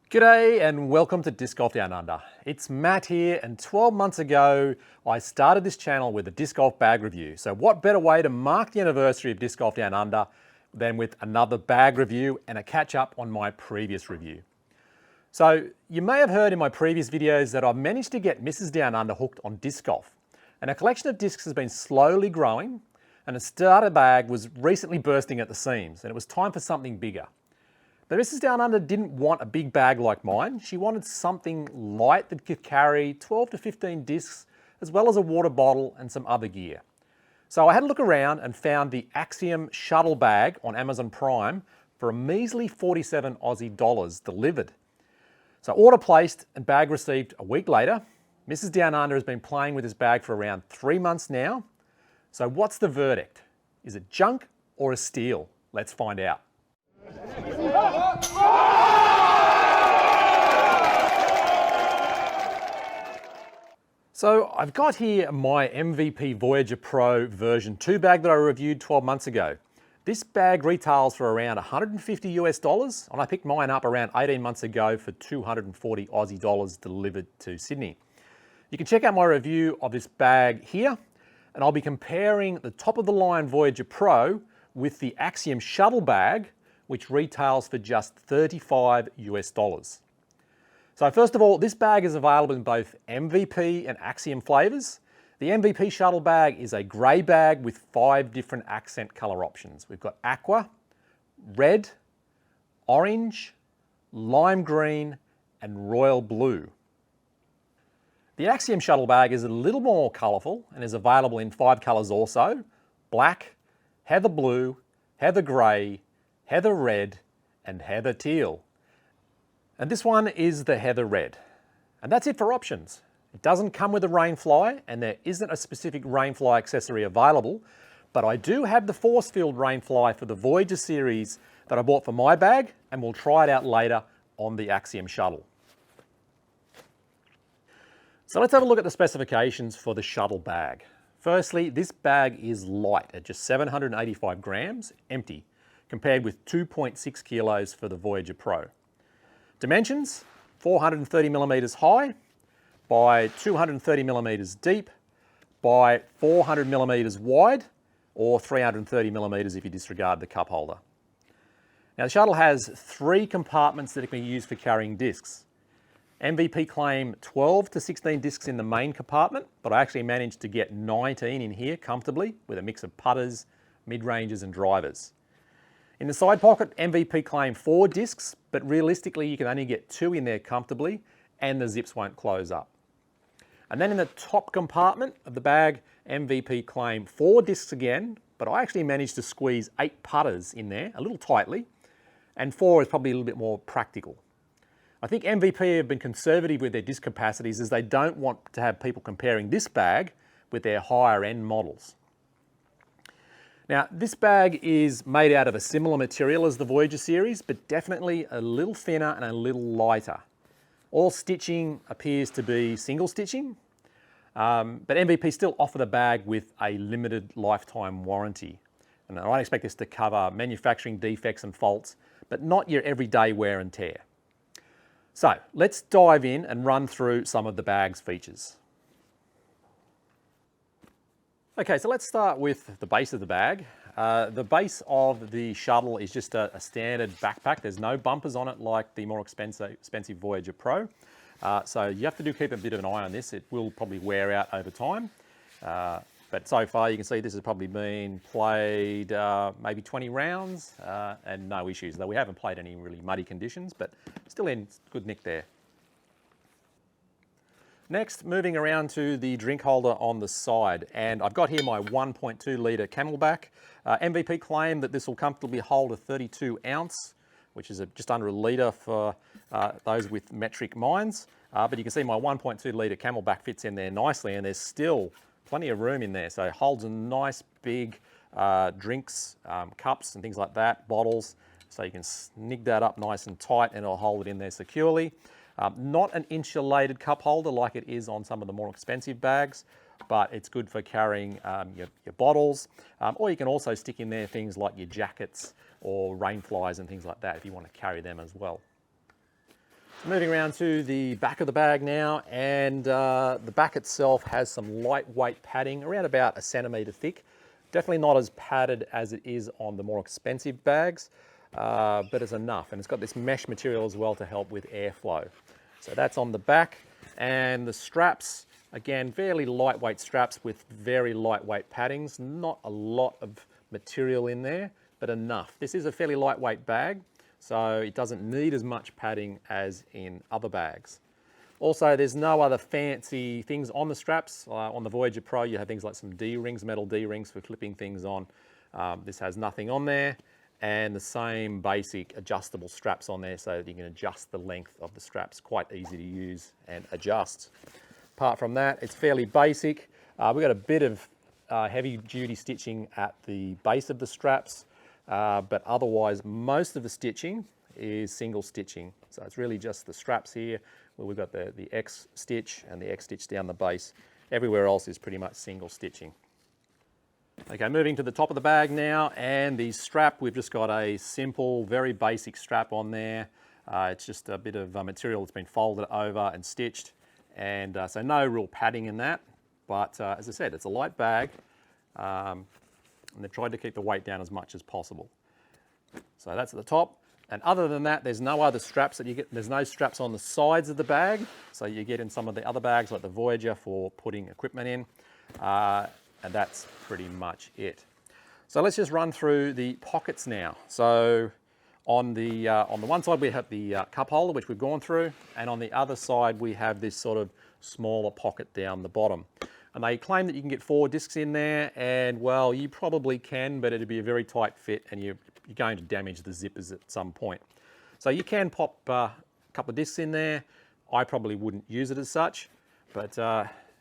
G'day and welcome to Disc Golf Down Under. It's Matt here, and 12 months ago I started this channel with a disc golf bag review. So what better way to mark the anniversary of Disc Golf Down Under than with another bag review and a catch up on my previous review. So you may have heard in my previous videos that I've managed to get Mrs. Down Under hooked on disc golf, and a collection of discs has been slowly growing, and a starter bag was recently bursting at the seams, and it was time for something bigger. But Mrs. Down Under didn't want a big bag like mine. She wanted something light that could carry 12 to 15 discs, as well as a water bottle and some other gear. So I had a look around and found the Axiom shuttle bag on Amazon Prime for a measly 47 Aussie dollars delivered. So order placed and bag received a week later. Mrs. Down Under has been playing with this bag for around 3 months now. So what's the verdict? Is it junk or a steal? Let's find out. So I've got here my MVP Voyager Pro version 2 bag that I reviewed 12 months ago. This bag retails for around 150 US dollars, and I picked mine up around 18 months ago for 240 Aussie dollars delivered to Sydney. You can check out my review of this bag here, and I'll be comparing the top of the line Voyager Pro with the Axiom shuttle bag, which retails for just 35 US dollars. So first of all, this bag is available in both MVP and Axiom flavors. The MVP shuttle bag is a grey bag with 5 different accent color options. We've got aqua, red, orange, lime green, and royal blue. The Axiom shuttle bag is a little more colorful and is available in 5 colors also: black, heather blue, heather grey, heather red, and heather teal. And this one is the heather red. And that's it for options. It doesn't come with a rainfly, and there isn't a specific rainfly accessory available, but I do have the force field rainfly for the Voyager series that I bought for my bag, and we'll try it out later on the Axiom shuttle. So let's have a look at the specifications for the shuttle bag. Firstly, this bag is light at just 785 grams, empty, compared with 2.6 kilos for the Voyager Pro. Dimensions: 430 millimeters high by 230 millimeters deep by 400 millimeters wide, or 330 millimeters if you disregard the cup holder. Now the shuttle has 3 compartments that it can be used for carrying discs. MVP claim 12 to 16 discs in the main compartment, but I actually managed to get 19 in here comfortably with a mix of putters, mid-ranges and drivers. In the side pocket, MVP claim 4 discs, but realistically you can only get 2 in there comfortably, and the zips won't close up. And then in the top compartment of the bag, MVP claim 4 discs again, but I actually managed to squeeze 8 putters in there, a little tightly, and 4 is probably a little bit more practical. I think MVP have been conservative with their disc capacities, as they don't want to have people comparing this bag with their higher end models. Now, this bag is made out of a similar material as the Voyager series, but definitely a little thinner and a little lighter. All stitching appears to be single stitching, but MVP still offer the bag with a limited lifetime warranty. And I don't expect this to cover manufacturing defects and faults, but not your everyday wear and tear. So let's dive in and run through some of the bag's features. Okay, so let's start with the base of the bag. The base of the shuttle is just a standard backpack. There's no bumpers on it like the more expensive Voyager Pro. So you have to keep a bit of an eye on this. It will probably wear out over time. But so far you can see this has probably been played maybe 20 rounds and no issues, though we haven't played any really muddy conditions, but still in good nick there. Next, moving around to the drink holder on the side, and I've got here my 1.2 litre Camelback. MVP claim that this will comfortably hold a 32 ounce, which is just under a litre for those with metric minds. But you can see my 1.2 litre Camelback fits in there nicely, and there's still plenty of room in there. So it holds a nice big drinks, cups and things like that, bottles. So you can snig that up nice and tight and it'll hold it in there securely. Not an insulated cup holder like it is on some of the more expensive bags, but it's good for carrying your bottles, or you can also stick in there things like your jackets or rain flies and things like that if you want to carry them as well. Moving around to the back of the bag now, and the back itself has some lightweight padding, around about a centimetre thick. Definitely not as padded as it is on the more expensive bags, but it's enough. And it's got this mesh material as well to help with airflow. So that's on the back. And the straps, again, fairly lightweight straps with very lightweight paddings. Not a lot of material in there, but enough. This is a fairly lightweight bag, so it doesn't need as much padding as in other bags. Also, there's no other fancy things on the straps. On the Voyager Pro, you have things like some D-rings, metal D-rings for clipping things on. This has nothing on there, and the same basic adjustable straps on there so that you can adjust the length of the straps. Quite easy to use and adjust. Apart from that, it's fairly basic. We've got a bit of heavy-duty stitching at the base of the straps, but otherwise, most of the stitching is single stitching. So it's really just the straps here, where we've got the X stitch and the X stitch down the base. Everywhere else is pretty much single stitching. Okay, moving to the top of the bag now, and the strap, we've just got a simple, very basic strap on there. It's just a bit of material that's been folded over and stitched, and so no real padding in that. But as I said, it's a light bag, and they've tried to keep the weight down as much as possible. So that's at the top. And other than that, there's no other straps that you get. There's no straps on the sides of the bag. So you get in some of the other bags like the Voyager for putting equipment in. And that's pretty much it. So let's just run through the pockets now. So on the one side, we have the cup holder, which we've gone through. And on the other side, we have this sort of smaller pocket down the bottom. And they claim that you can get 4 discs in there, and well, you probably can, but it'd be a very tight fit and you're going to damage the zippers at some point. So you can pop a couple of discs in there. I probably wouldn't use it as such, but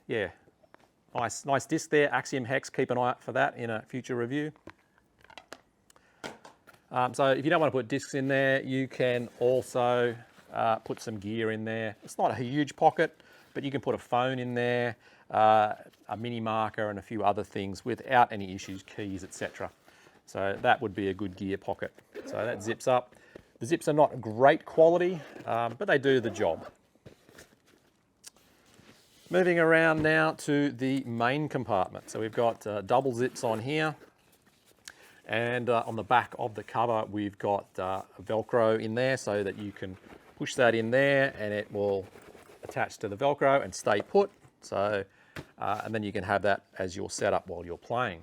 yeah, nice disc there, Axiom Hex, keep an eye out for that in a future review. So if you don't want to put discs in there, you can also put some gear in there. It's not a huge pocket, but you can put a phone in there, a mini marker and a few other things without any issues, keys, etc. So that would be a good gear pocket. So that zips up. The zips are not great quality, but they do the job. Moving around now to the main compartment. So we've got double zips on here. And on the back of the cover, we've got Velcro in there so that you can push that in there and it will attach to the Velcro and stay put. So, and then you can have that as your setup while you're playing.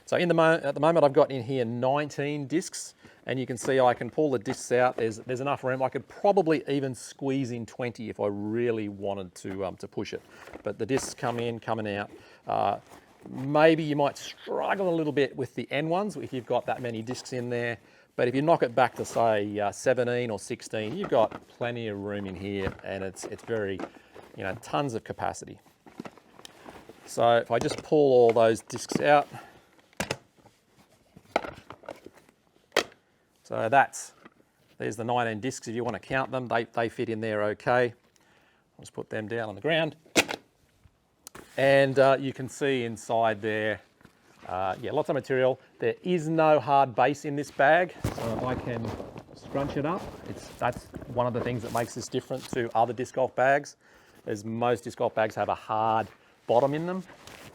So at the moment, I've got in here 19 discs, and you can see I can pull the discs out. There's enough room. I could probably even squeeze in 20 if I really wanted to push it. But the discs coming out. Maybe you might struggle a little bit with the end ones if you've got that many discs in there. But if you knock it back to say 17 or 16, you've got plenty of room in here, and it's very, tons of capacity. So if I just pull all those discs out, so there's the 19 discs if you want to count them. They fit in there okay. I'll just put them down on the ground. And you can see inside there, lots of material. There is no hard base in this bag, so if I can scrunch it up, that's one of the things that makes this different to other disc golf bags, as most disc golf bags have a hard bottom in them.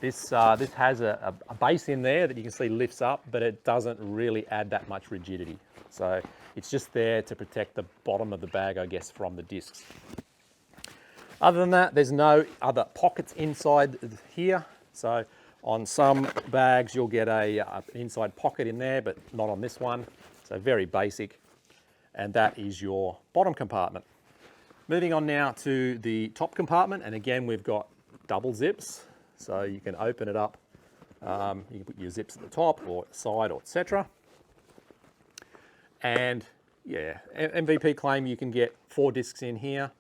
This has a base in there that you can see lifts up, but it doesn't really add that much rigidity. So it's just there to protect the bottom of the bag, I guess, from the discs. Other than that, there's no other pockets inside here. So on some bags, you'll get an inside pocket in there, but not on this one. So very basic. And that is your bottom compartment. Moving on now to the top compartment. And again, we've got double zips. So you can open it up. You can put your zips at the top or side or etc. And yeah, MVP claim you can get 4 discs in here.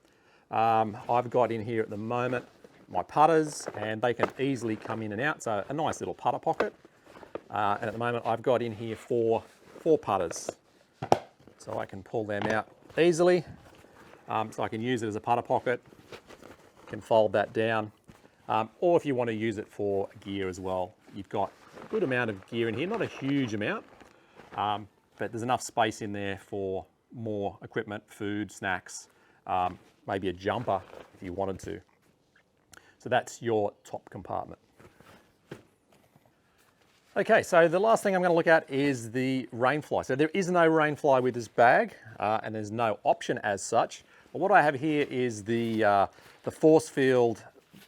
I've got in here at the moment my putters, and they can easily come in and out, so a nice little putter pocket. And at the moment I've got in here 4 putters, so I can pull them out easily. So I can use it as a putter pocket, can fold that down, or if you want to use it for gear as well. You've got a good amount of gear in here, not a huge amount, but there's enough space in there for more equipment, food, snacks, maybe a jumper if you wanted to. So that's your top compartment. Okay, so the last thing I'm going to look at is the rainfly. So there is no rainfly with this bag, and there's no option as such. But what I have here is the Forcefield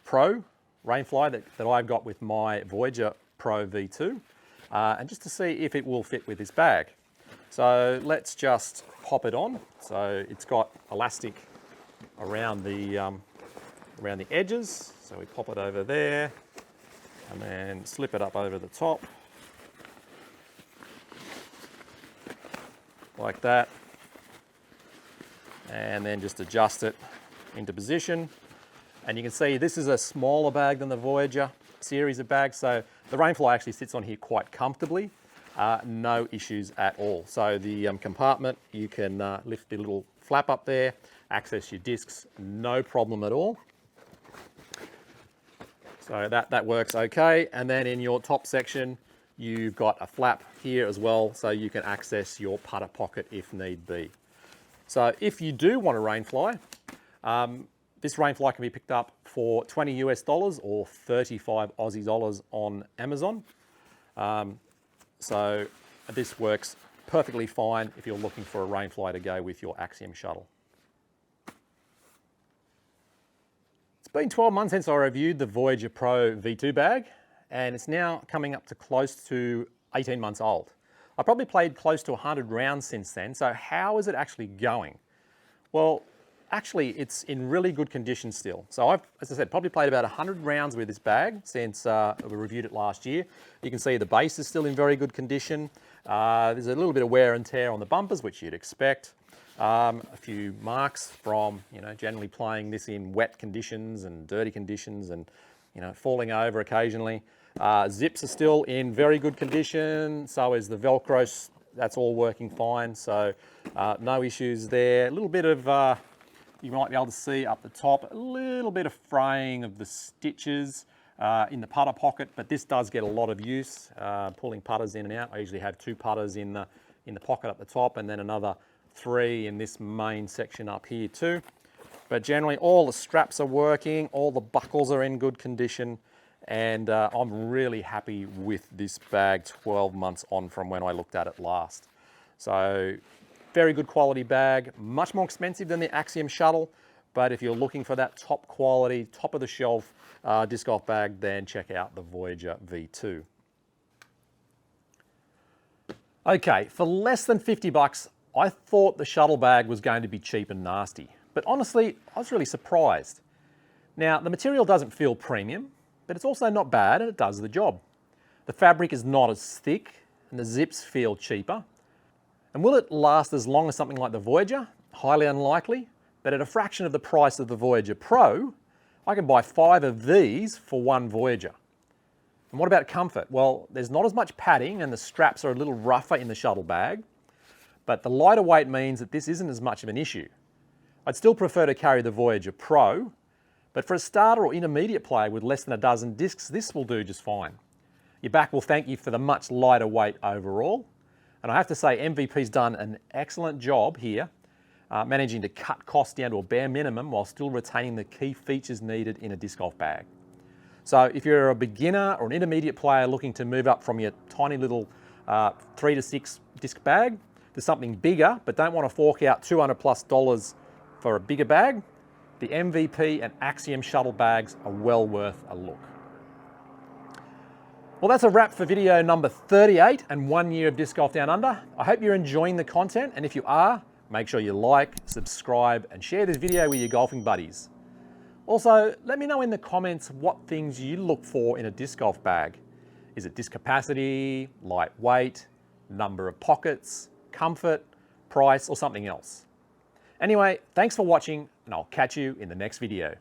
Pro rainfly that I've got with my Voyager Pro V2, and just to see if it will fit with this bag. So let's just pop it on. So it's got elastic around the edges. So we pop it over there, and then slip it up over the top. Like that, and then just adjust it into position. And you can see this is a smaller bag than the Voyager series of bags, so the rainfly actually sits on here quite comfortably. No issues at all. So the compartment, you can lift the little flap up there, access your discs, no problem at all. So that works okay. And then in your top section, you've got a flap here as well, so you can access your putter pocket if need be. So if you do want a rainfly, this rainfly can be picked up for $20 US or 35 Aussie dollars on Amazon. So this works perfectly fine if you're looking for a rainfly to go with your Axiom shuttle. It's been 12 months since I reviewed the Voyager Pro V2 bag, and it's now coming up to close to 18 months old. I probably played close to 100 rounds since then, so how is it actually going? Well, actually it's in really good condition still. So I've, as I said, probably played about 100 rounds with this bag since we reviewed it last year. You can see the base is still in very good condition. There's a little bit of wear and tear on the bumpers, which you'd expect. A few marks from, generally playing this in wet conditions and dirty conditions and, falling over occasionally. Zips are still in very good condition, so is the Velcro, that's all working fine, so no issues there. A little bit of, you might be able to see up the top, a little bit of fraying of the stitches in the putter pocket, but this does get a lot of use, pulling putters in and out. I usually have 2 putters in the pocket up the top and then another 3 in this main section up here too. But generally all the straps are working, all the buckles are in good condition, and I'm really happy with this bag 12 months on from when I looked at it last. So very good quality bag, much more expensive than the Axiom shuttle, but if you're looking for that top quality, top of the shelf disc golf bag, then check out the Voyager V2. Okay, for less than 50 bucks, I thought the shuttle bag was going to be cheap and nasty, but honestly, I was really surprised. Now, the material doesn't feel premium, but it's also not bad and it does the job. The fabric is not as thick and the zips feel cheaper. And will it last as long as something like the Voyager? Highly unlikely, but at a fraction of the price of the Voyager Pro, I can buy 5 of these for 1 Voyager. And what about comfort? Well, there's not as much padding and the straps are a little rougher in the shuttle bag, but the lighter weight means that this isn't as much of an issue. I'd still prefer to carry the Voyager Pro, but for a starter or intermediate player with less than a dozen discs, this will do just fine. Your back will thank you for the much lighter weight overall. And I have to say, MVP's done an excellent job here, managing to cut costs down to a bare minimum while still retaining the key features needed in a disc golf bag. So if you're a beginner or an intermediate player looking to move up from your tiny little 3 to 6 disc bag to something bigger, but don't want to fork out $200+ for a bigger bag, the MVP and Axiom shuttle bags are well worth a look. Well, that's a wrap for video number 38 and 1 year of Disc Golf Down Under. I hope you're enjoying the content, and if you are, make sure you like, subscribe, and share this video with your golfing buddies. Also, let me know in the comments what things you look for in a disc golf bag. Is it disc capacity, lightweight, number of pockets, comfort, price, or something else? Anyway, thanks for watching, and I'll catch you in the next video.